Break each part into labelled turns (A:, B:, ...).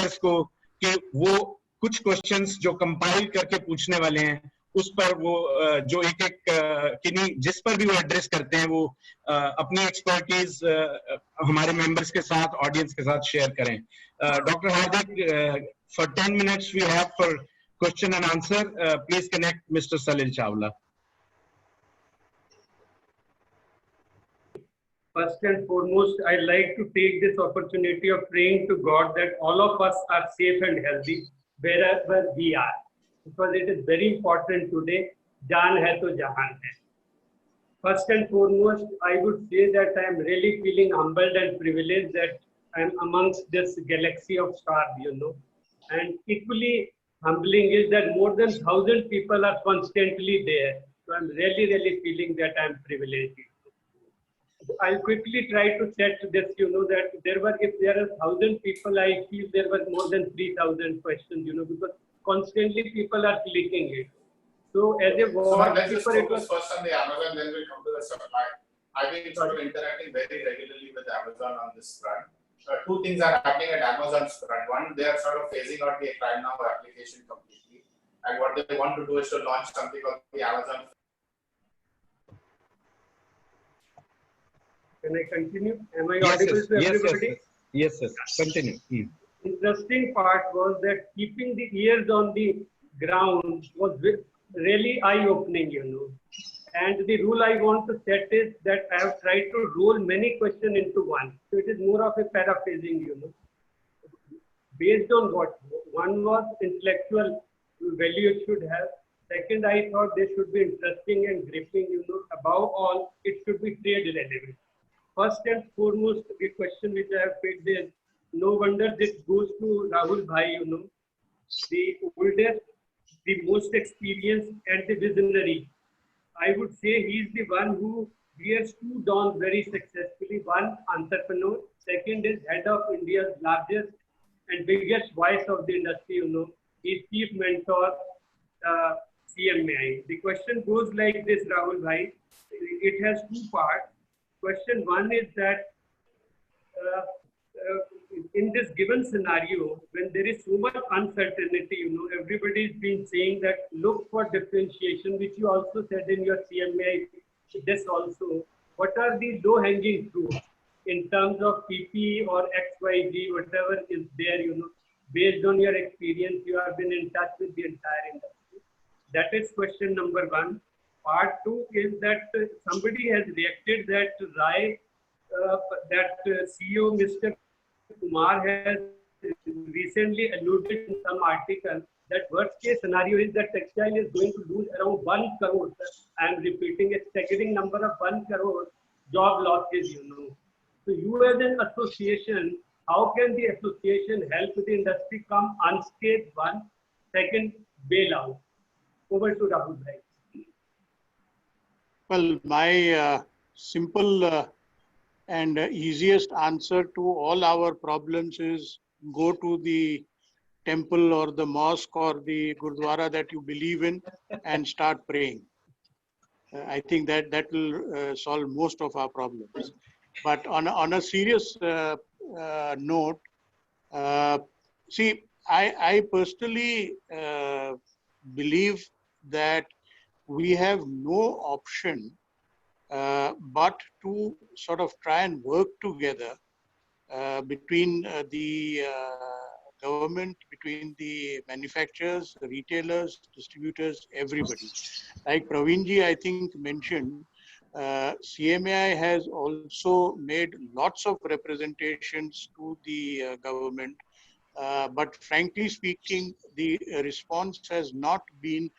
A: Speakers को कि वो कुछ क्वेश्चंस जो कंपाइल करके पूछने वाले हैं उस पर वो जो एक किन्हीं जिस पर भी वो एड्रेस करते हैं वो अपनी एक्सपर्टीज हमारे मेंबर्स के साथ, ऑडियंस के साथ शेयर करें. Doctor Hardik, for 10 minutes we have for question and answer. Please connect Mr. Salil Chawla.
B: First and foremost, I'd like to take this opportunity of praying to God that all of us are safe and healthy wherever we are, because it is very important today. Jaan hai to jahan hai. First and foremost, I would say that I am really feeling humbled and privileged that I am amongst this galaxy of stars, you know. And equally humbling is that more than 1,000 people are constantly there. So I'm really feeling that I'm privileged. I'll quickly try to set this, you know, that if there are 1,000 people, I feel there were more than 3,000 questions, you know, because constantly people are clicking it. So as a
C: so let's just focus first on the Amazon, then we'll come to the supply. I've been sort of interacting very regularly with Amazon on this front. Two things are happening at Amazon's front. One, they are sort of phasing out the Try Now application completely. And what they want to do is to launch something called the Amazon.
B: Can I continue? Am I audible to everybody?
A: Yes. Continue.
B: Interesting part was that keeping the ears on the ground was really eye-opening, you know. And the rule I want to set is that I have tried to roll many questions into one. So it is more of a paraphrasing, you know. Based on what? One was intellectual value it should have. Second, I thought they should be interesting and gripping, you know. Above all, it should be trade relevant. First and foremost, the question which I have picked is, no wonder this goes to Rahul Bhai, you know, the oldest, the most experienced and the visionary. I would say he's the one who wears two dons very successfully. One, entrepreneur. Second is head of India's largest and biggest voice of the industry, you know. He's chief mentor, CMAI. The question goes like this, Rahul Bhai. It has two parts. Question one is that in this given scenario, when there is so much uncertainty, you know, everybody's been saying that look for differentiation, which you also said in your CMA, this also. What are the low-hanging fruits in terms of PP or XYZ, whatever is there, you know, based on your experience, you have been in touch with the entire industry. That is question number one. Part two is that somebody has reacted that CEO Mr. Kumar has recently alluded in some article that worst case scenario is that textile is going to lose around 1 crore. I am repeating a staggering number of 1 crore job losses, you know. So you as an association, how can the association help the industry come unscathed? One, second, bailout. Over to Rahul Bhai.
D: Well, my simple and easiest answer to all our problems is go to the temple or the mosque or the Gurdwara that you believe in and start praying. I think that will solve most of our problems. But on a serious note, see, I personally believe that we have no option but to sort of try and work together between the government, between the manufacturers, the retailers, distributors, everybody. Like Praveenji, I think, mentioned, CMAI has also made lots of representations to the government. But frankly speaking, the response has not been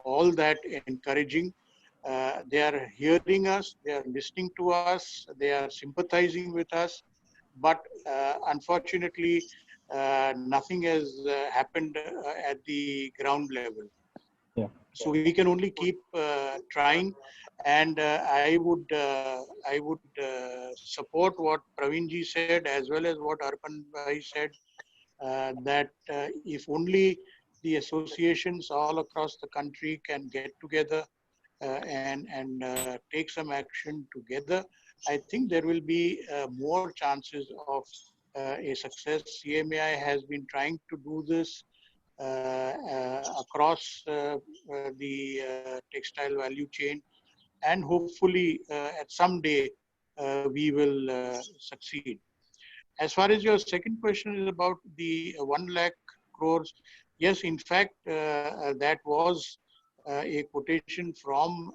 D: all that encouraging. They are hearing us, they are listening to us, they are sympathizing with us, but unfortunately, nothing has happened at the ground level.
A: Yeah.
D: So we can only keep trying, and I would support what Praveenji said as well as what Arpan Bhai said, that if only the associations all across the country can get together and take some action together, I think there will be more chances of a success. CMAI has been trying to do this across the textile value chain, and hopefully at some day we will succeed. As far as your second question is about the 1 lakh crores, yes, in fact, that was a quotation from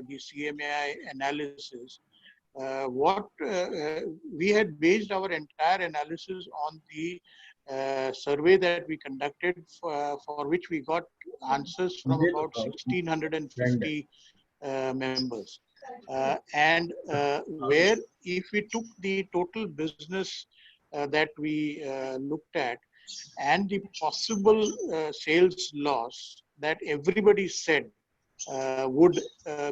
D: the CMAI analysis. We had based our entire analysis on the survey that we conducted, for which we got answers from about 1,650 members. Where if we took the total business that we looked at and the possible sales loss that everybody said they would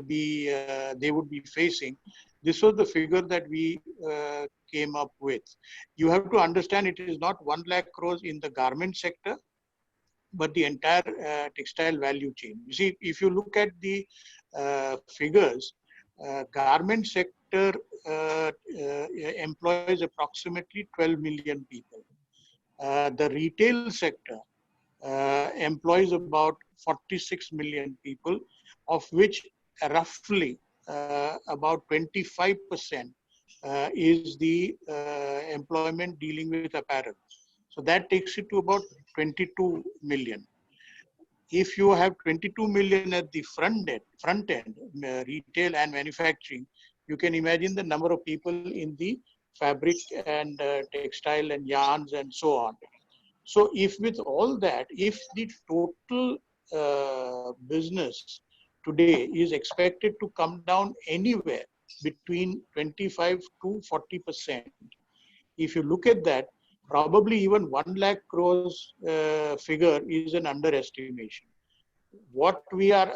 D: be facing, this was the figure that we came up with. You have to understand it is not 1 lakh crores in the garment sector, but the entire textile value chain. You see, if you look at the figures, garment sector employs approximately 12 million people. The retail sector employs about 46 million people, of which roughly about 25% is the employment dealing with apparel. So that takes it to about 22 million. If you have 22 million at the front end, retail and manufacturing, you can imagine the number of people in the fabric and textile and yarns and so on. So if with all that, if the total business today is expected to come down anywhere between 25 to 40%, if you look at that, probably even 1 lakh crores figure is an underestimation.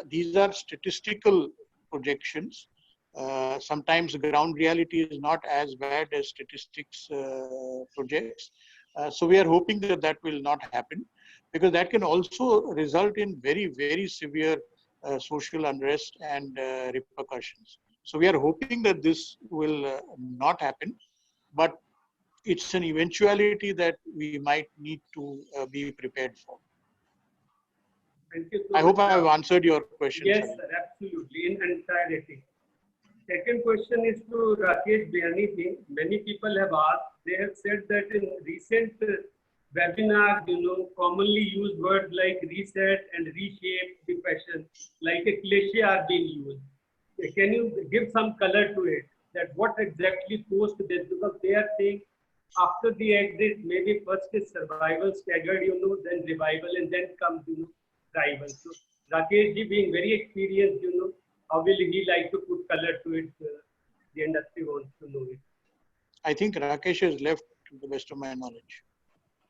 D: These are statistical projections. Sometimes ground reality is not as bad as statistics projects. So we are hoping that that will not happen, because that can also result in very, very severe social unrest and repercussions. So we are hoping that this will not happen, but it's an eventuality that we might need to be prepared for.
B: Thank you so
D: I hope
B: much.
D: I have answered your question.
B: Yes, sir, absolutely, in entirety. Second question is to Rakesh Biyani ji. Many people have asked, they have said that in recent webinars, commonly used words like reset and reshape the fashion, like a cliche are being used. Can you give some color to it? That what exactly caused this? Because they are saying after the exit, maybe first is survival staggered, then revival, and then comes, rival. So Rakesh ji being very experienced, how will he like to put color to it? The industry wants to know it.
D: I think Rakesh has left, to the best of my knowledge.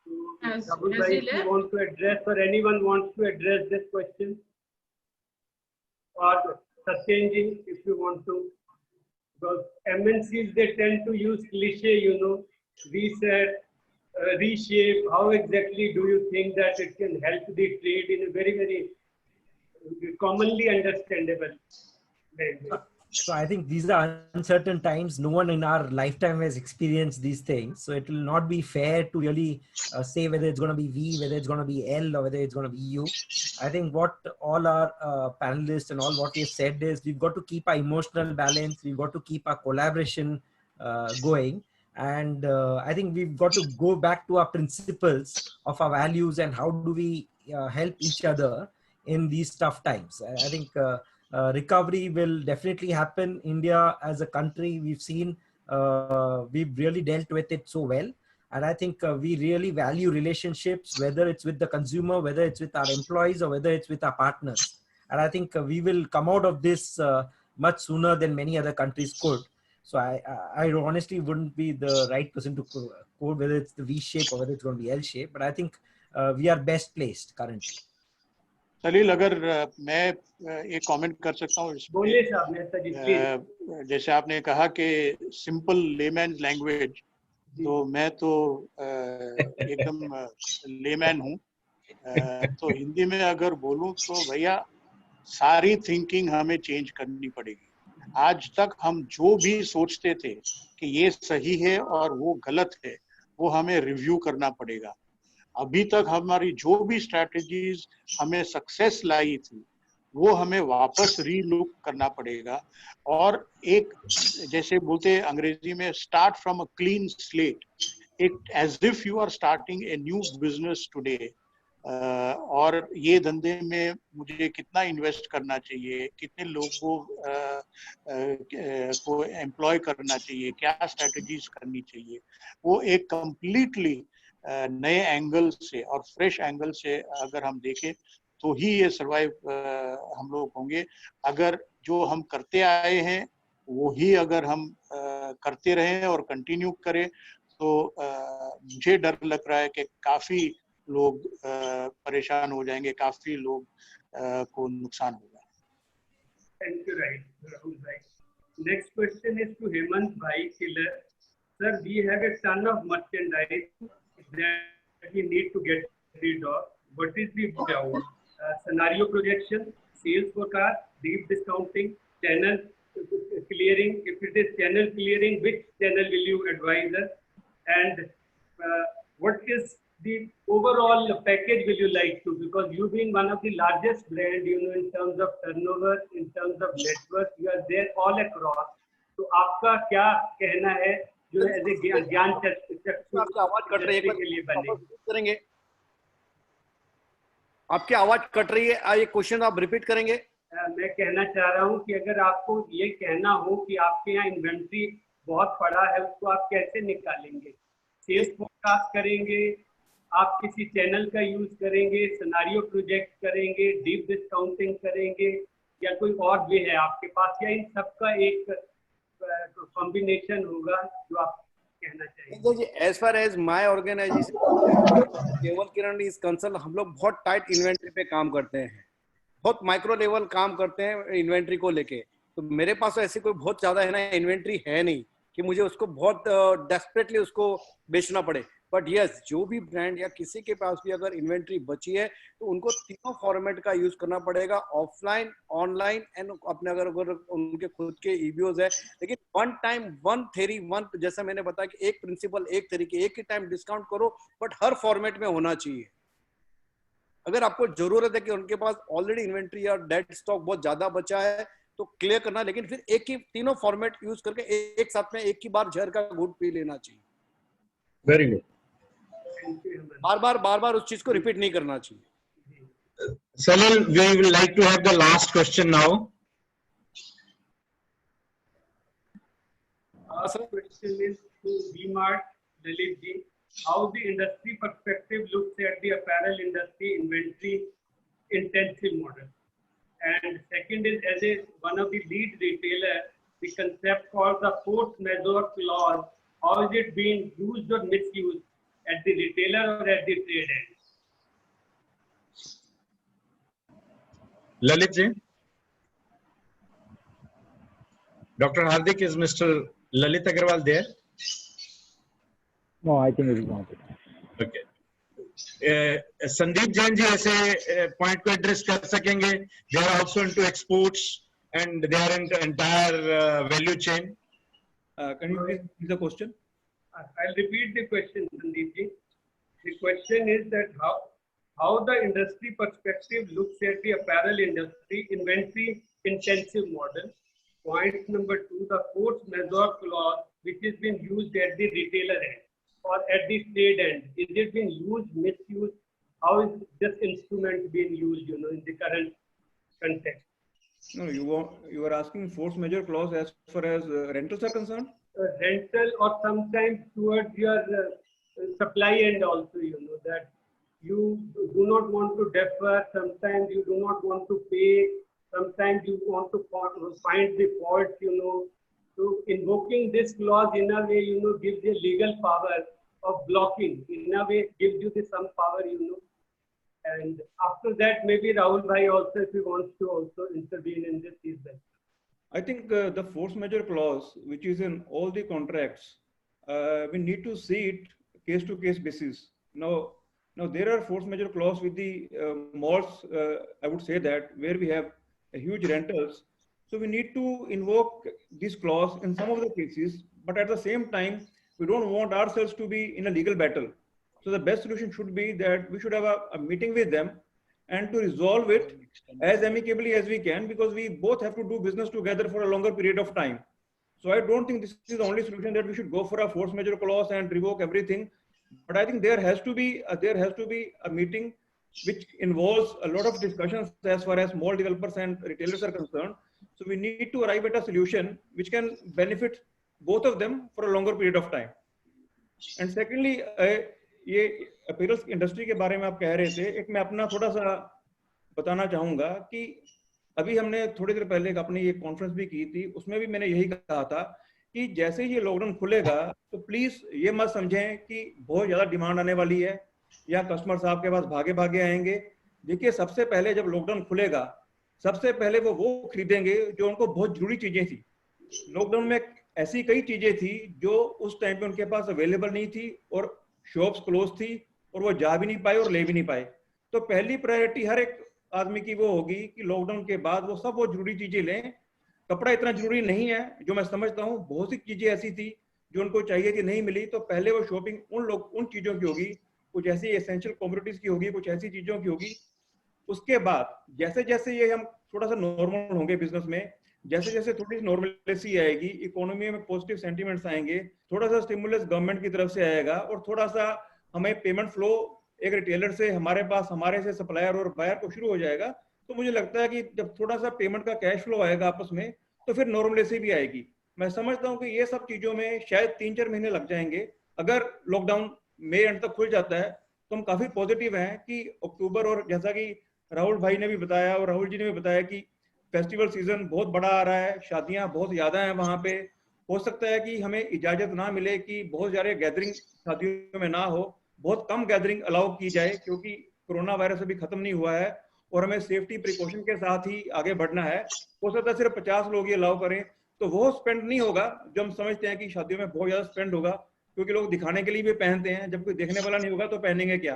B: So, if you want to address, or anyone wants to address this question, or Satyenji, if you want to, because MNCs, they tend to use cliche, reset, reshape. How exactly do you think that it can help the trade in a very, very commonly understandable way?
E: So I think these are uncertain times. No one in our lifetime has experienced these things. So it will not be fair to really say whether it's going to be V, whether it's going to be L, or whether it's going to be U. I think what all our panelists and all what we have said is we've got to keep our emotional balance. We've got to keep our collaboration going. And I think we've got to go back to our principles of our values and how do we help each other in these tough times. I think recovery will definitely happen. India as a country, we've seen, we've really dealt with it so well. And I think we really value relationships, whether it's with the consumer, whether it's with our employees, or whether it's with our partners. And I think we will come out of this much sooner than many other countries could. So I honestly wouldn't be the right person to quote whether it's the V shape or whether it's going to be L shape, but I think we are best placed currently.
D: सलील, अगर मैं एक comment कर सकता हूँ जैसे आपने कहा कि सिंपल लेमैन लैंग्वेज, तो मैं तो एकदम लेमैन हूँ, तो हिंदी में अगर बोलूँ तो भैया सारी थिंकिंग हमें चेंज करनी पड़ेगी. आज तक हम जो भी सोचते थे कि ये सही है और वो गलत है, वो हमें रिव्यू करना पड़ेगा। अभी तक हमारी जो भी स्ट्रैटेजीज हमें सक्सेस लाई थी वो हमें वापस रीलुक करना पड़ेगा, और एक जैसे बोलते हैं अंग्रेजी में start from a clean slate, एक as if you are starting a new business today. और ये धंधे में मुझे कितना इन्वेस्ट करना चाहिए, कितने लोगों को एम्प्लॉय करना चाहिए, क्या स्ट्रेटजीज करनी चाहिए, वो एक कंप्लीटली नए एंगल से और फ्रेश एंगल से अगर हम देखें तो ही ये सर्वाइव हम लोग होंगे। अगर जो हम करते आए हैं वो ही अगर हम करते रहें और कंटिन्यू करें तो मुझे डर लग रहा है कि काफी लोग परेशान हो जाएंगे, काफी लोग को नुकसान होगा।
B: Thank you, right, Rahul bhai. Next question is to Hemant bhai Killer. Sir, we have a ton of merchandise that we need to get rid of. What is the out? Scenario projection, sales forecast, deep discounting, channel clearing. If it is channel clearing, which channel will you advise us? And what is the overall package will you like to? Because you being one of the largest brand, in terms of turnover, in terms of network, you are there all across. तो आपका क्या कहना है जो ऐसे ज्ञान
F: आपकी आवाज कट रही है
B: के लिए बने
F: करेंगे? आपकी आवाज कट रही है, ये क्वेश्चन आप रिपीट करेंगे?
B: मैं कहना चाह रहा हूं कि अगर आपको ये कहना हो कि आपके यहाँ इन्वेंट्री बहुत पड़ा है, उसको आप कैसे निकालेंगे? सेल्स फोरकास्ट करेंगे, आप किसी चैनल का यूज करेंगे, सिनेरियो प्रोजेक्ट करेंगे, डीप डिस्काउंटिंग करेंगे, या कोई और वे है आपके पास, या इन सबका एक कॉम्बिनेशन होगा जो आप कहना चाहिए?
F: As far as my organisation Kewal Kiran is concern, हम लोग बहुत टाइट इन्वेंट्री पे काम करते हैं, बहुत माइक्रो लेवल काम करते हैं इन्वेंट्री को लेके। तो मेरे पास ऐसी कोई बहुत ज्यादा है ना इन्वेंट्री है नहीं कि मुझे उसको बहुत डेस्परेटली उसको बेचना पड़े। बट यस, जो भी ब्रांड या किसी के पास भी अगर इन्वेंट्री बची है तो उनको तीनों फॉर्मेट का यूज करना पड़ेगा, ऑफलाइन, ऑनलाइन एंड अपने अगर उनके खुद के ईबीओज है। लेकिन one time one theory, one जैसा मैंने बताया कि एक प्रिंसिपल, एक तरीके, एक ही टाइम डिस्काउंट करो, बट हर फॉर्मेट में होना चाहिए। अगर आपको जरूरत है कि उनके पास ऑलरेडी इन्वेंट्री या डेड स्टॉक बहुत ज्यादा बचा है तो क्लियर करना, लेकिन फिर एक ही तीनों फॉर्मेट यूज करके एक साथ में एक ही बार जहर का घूंट पी लेना चाहिए।
A: Very good.
F: बार बार उस चीज को रिपीट नहीं करना चाहिए।
A: Salil, we will like to have the last question now.
B: Our question is to V-Mart, Lalit ji. How the industry perspective looks at the apparel industry inventory intensive model? And second is, as one of the lead retailer, the concept called the force majeure clause, how is it being used or misused at the retailer or at the trade end?
A: Lalit ji. Dr. Hardik, is Mr. Lalit Agarwal there?
G: No, I think it is not.
A: Okay. Sandeep Jain ji ऐसे point को address कर सकेंगे? They are also into exports and they are into entire value chain.
G: Can you please repeat the question?
B: I'll repeat the question, Sandeep ji. The question is that how the industry perspective looks at the apparel industry inventory intensive model. Point number 2, the force majeure clause, which is being used at the retailer end or at the trade end. Is it being used, misused? How is this instrument being used, in the current context?
G: No, you are asking force majeure clause as far as rentals are concerned?
B: Rental or sometimes towards your supply end also, that you do not want to defer, sometimes you do not want to pay, sometimes you want to find the fault, So invoking this clause in a way, gives you legal power of blocking, in a way gives you some power, And after that, maybe Rahul bhai also, if he wants to also intervene in this, is that.
G: I think the force majeure clause, which is in all the contracts, we need to see it case to case basis. Now there are force majeure clause with the malls, I would say that, where we have a huge rentals. So we need to invoke this clause in some of the cases, but at the same time, We don't want ourselves to be in a legal battle. So the best solution should be that we should have a meeting with them and to resolve it as amicably as we can, because we both have to do business together for a longer period of time. So I don't think this is the only solution that we should go for a force majeure clause and revoke everything. But I think there has to be a meeting which involves a lot of discussions as far as small developers and retailers are concerned. So we need to arrive at a solution which can benefit both of them for a longer period of time. And secondly, ये appearance industry के बारे में आप कह रहे थे, एक मैं अपना थोड़ा सा बताना चाहूंगा कि अभी हमने थोड़ी देर पहले अपनी ये कॉन्फ्रेंस भी की थी, उसमें भी मैंने यही कहा था कि जैसे ही ये लॉकडाउन खुलेगा तो प्लीज ये मत समझें कि बहुत ज्यादा डिमांड आने वाली है या कस्टमर्स आपके पास भागे भागे आएंगे। देखिए, सबसे पहले जब लॉकडाउन खुलेगा, सबसे पहले वो खरीदेंगे जो उनको बहुत जरूरी चीजें थी। लॉकडाउन में ऐसी कई चीजें थी जो उस टाइम पे उनके पास अवेलेबल नहीं थी और शॉप्स क्लोज थी और वो जा भी नहीं पाए और ले भी नहीं पाए। तो पहली प्रायोरिटी हर एक आदमी की वो होगी कि लॉकडाउन के बाद वो सब वो जरूरी चीजें लें। कपड़ा इतना जरूरी नहीं है जो मैं समझता हूँ, बहुत सी चीजें ऐसी थी जो उनको चाहिए थी, नहीं मिली, तो पहले वो शॉपिंग उन चीजों की होगी, कुछ ऐसी एसेंशियल कमोडिटीज की होगी, कुछ ऐसी चीजों की होगी। उसके बाद जैसे जैसे ये हम थोड़ा सा नॉर्मल होंगे बिजनेस में, जैसे जैसे थोड़ी नॉर्मलिटी आएगी, इकोनॉमी में पॉजिटिव सेंटीमेंट्स आएंगे, थोड़ा सा स्टिमुलस गवर्नमेंट की तरफ से आएगा और थोड़ा सा हमें पेमेंट फ्लो एक रिटेलर से हमारे पास, हमारे से सप्लायर और बायर को शुरू हो जाएगा। तो मुझे लगता है कि जब थोड़ा सा पेमेंट का कैश फ्लो आएगा आपस में, तो फिर नॉर्मलिटी भी आएगी। मैं समझता हूँ कि ये सब चीजों में शायद 3-4 महीने लग जाएंगे। अगर लॉकडाउन मई एंड तक खुल जाता है तो हम काफी पॉजिटिव हैं कि अक्टूबर, और जैसा कि राहुल भाई ने भी बताया और राहुल जी ने भी बताया कि फेस्टिवल सीजन बहुत बड़ा आ रहा है, शादियां बहुत ज्यादा हैं वहां पे। हो सकता है कि हमें इजाजत ना मिले कि बहुत ज्यादा गैदरिंग शादियों में ना हो, बहुत कम गैदरिंग अलाउ की जाए, क्योंकि कोरोना वायरस अभी खत्म नहीं हुआ है और हमें सेफ्टी प्रिकॉशन के साथ ही आगे बढ़ना है। हो सकता है सिर्फ 50 लोग ये अलाउ करें, तो वो स्पेंड नहीं होगा जो हम समझते हैं कि शादियों में बहुत ज्यादा स्पेंड होगा, क्योंकि लोग दिखाने के लिए भी पहनते हैं, जब कोई देखने वाला नहीं होगा तो पहनेंगे क्या।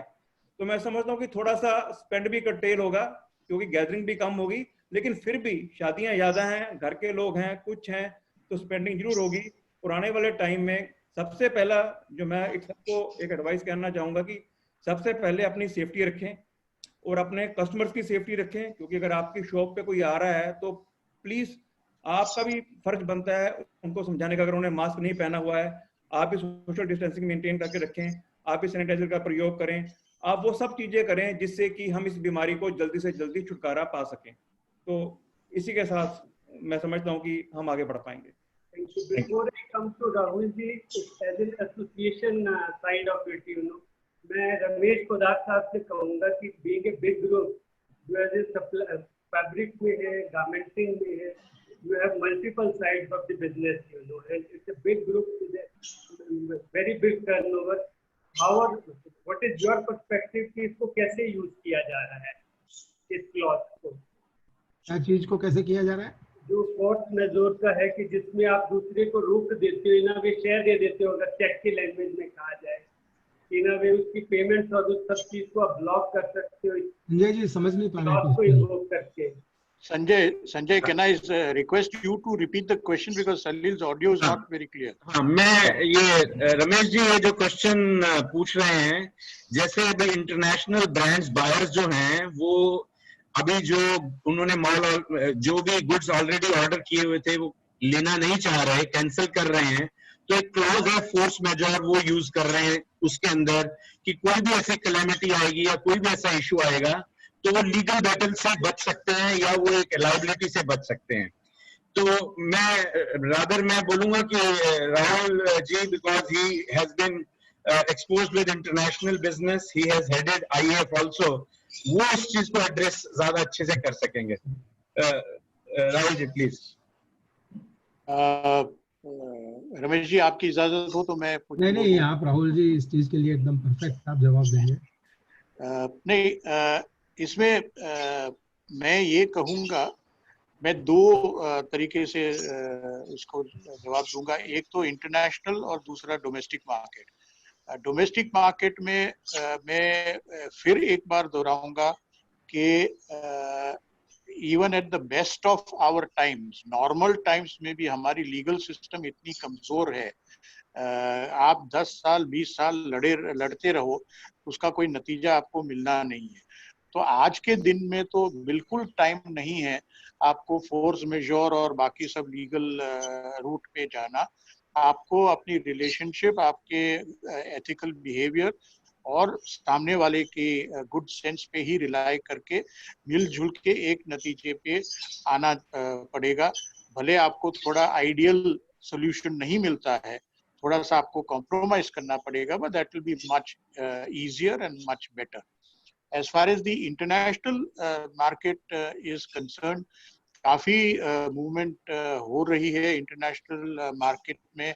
G: तो मैं समझता हूँ कि थोड़ा सा स्पेंड भी कटेल होगा क्योंकि गैदरिंग भी कम होगी, लेकिन फिर भी शादियां ज्यादा हैं, घर के लोग हैं, कुछ हैं, तो स्पेंडिंग जरूर होगी। और आने वाले टाइम में सबसे पहला जो मैं सबको एक एडवाइस करना चाहूंगा कि सबसे पहले अपनी सेफ्टी रखें और अपने कस्टमर्स की सेफ्टी रखें, क्योंकि अगर आपकी शॉप पे कोई आ रहा है तो प्लीज आपका भी फर्ज बनता है उनको समझाने का। अगर उन्हें मास्क नहीं पहना हुआ है, आप भी सोशल डिस्टेंसिंग मेंटेन करके रखें, आप भी सैनिटाइजर का प्रयोग करें, आप वो सब चीजें करें जिससे कि हम इस बीमारी को जल्दी से जल्दी छुटकारा पा सकें। तो इसी के साथ मैं समझता हूँ कि हम आगे बढ़ पाएंगे।
B: Before I come to Rahul ji, as an association side of it, मैं रमेश पोदार साहब से कहूँगा कि being a big group, जो as फैब्रिक में है, गारमेंटिंग में है, you have multiple sides of the business, and it's a big group with a very big turnover. What is your perspective कि इसको कैसे यूज किया जा रहा है, इस क्लॉज को?
H: क्या चीज को कैसे किया जा रहा है?
B: जो फोर्स मेजोर का है कि जिसमें आप दूसरे को रोक देते हो, ना वे शेयर दे देते हो, अगर टेक की लैंग्वेज में कहा जाए, ना वे उसकी पेमेंट्स और उस सब चीज को आप ब्लॉक कर सकते हो।
H: संजय जी समझ नहीं पा रहे
B: को इन्वोक करके।
D: Sanjay, can I request you to repeat the question because Salil's audio is not very clear.
A: हाँ, मैं ये रमेश जी ये जो क्वेश्चन पूछ रहे हैं, जैसे अभी इंटरनेशनल ब्रांड्स बायर्स जो हैं वो अभी जो उन्होंने मॉल जो भी गुड्स ऑलरेडी ऑर्डर किए हुए थे वो लेना नहीं चाह रहे, कैंसिल कर रहे हैं, तो एक क्लॉज है फोर्स मेजर वो यूज कर रहे हैं उसके अंदर कि कोई भी ऐसी कैलेमिटी आएगी या कोई भी ऐसा इशू आएगा तो वो लीगल बैटल से बच सकते हैं या वो एक लायबिलिटी से बच सकते हैं। तो मैं बोलूंगा कि Rahul ji, because he has been exposed with international business, he has headed IAF also, वो इस चीज को एड्रेस ज्यादा अच्छे से कर सकेंगे। राहुल जी प्लीज।
D: रमेश जी आपकी इजाजत हो तो मैं
H: नहीं, आप राहुल जी इस चीज के लिए एकदम परफेक्ट आप जवाब देंगे।
D: नहीं, इसमें मैं ये कहूँगा, मैं दो तरीके से इसको जवाब दूंगा। एक तो इंटरनेशनल और दूसरा डोमेस्टिक मार्केट। डोमेस्टिक मार्केट में मैं फिर एक बार दोहराऊंगा कि even at the best of our times, normal times में भी हमारी लीगल सिस्टम इतनी कमजोर है आप 10 साल 20 साल लड़ते रहो, उसका कोई नतीजा आपको मिलना नहीं है। तो आज के दिन में तो बिल्कुल टाइम नहीं है आपको फोर्स मेजोर और बाकी सब लीगल रूट पे जाना। आपको अपनी रिलेशनशिप, आपके एथिकल बिहेवियर और सामने वाले की गुड सेंस पे ही रिलाई करके मिलजुल के एक नतीजे पे आना पड़ेगा। भले आपको थोड़ा आइडियल सोल्यूशन नहीं मिलता है, थोड़ा सा आपको कॉम्प्रोमाइज करना पड़ेगा, but that will be much easier and much better. As far as the international market is concerned, काफी मूवमेंट हो रही है इंटरनेशनल मार्केट में।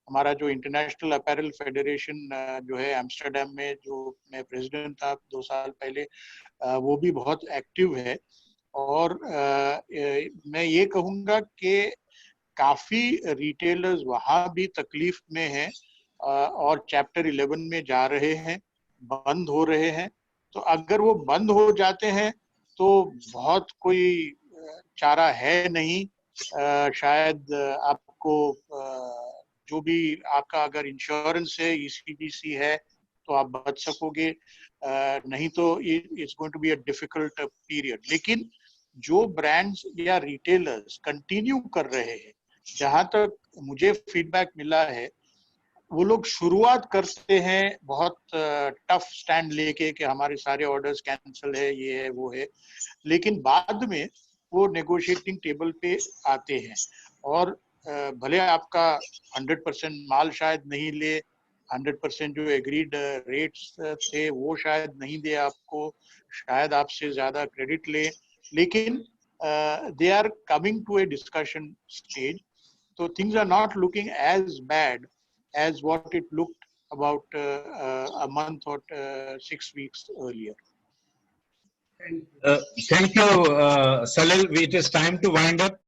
D: हमारा जो इंटरनेशनल अपैरल फेडरेशन जो है एम्स्टर्डम में, जो मैं प्रेसिडेंट था 2 साल पहले, वो भी बहुत एक्टिव है। और मैं ये कहूँगा कि काफी रिटेलर्स वहाँ भी तकलीफ में हैं और चैप्टर 11 में जा रहे हैं, बंद हो रहे हैं। तो अगर वो बंद हो जाते हैं तो बहुत कोई चारा है नहीं। शायद आपको जो भी आपका अगर इंश्योरेंस है, ECBC है, तो आप बच सकोगे, नहीं तो it's going to be a difficult period. लेकिन जो ब्रांड्स या रिटेलर्स कंटिन्यू कर रहे हैं, जहां तक मुझे फीडबैक मिला है, वो लोग शुरुआत करते हैं बहुत टफ स्टैंड लेके कि हमारे सारे ऑर्डर्स कैंसिल है, ये है वो है, लेकिन बाद में वो नेगोशिएटिंग टेबल पे आते हैं। और भले आपका 100% माल शायद नहीं ले, 100% जो एग्रीड रेट्स थे वो शायद नहीं दे आपको, शायद आपसे ज्यादा क्रेडिट ले, लेकिन they are coming to a discussion stage. So things are not looking as bad as what it looked about a month or 6 weeks earlier.
A: Thank you, Salil. It is time to wind up.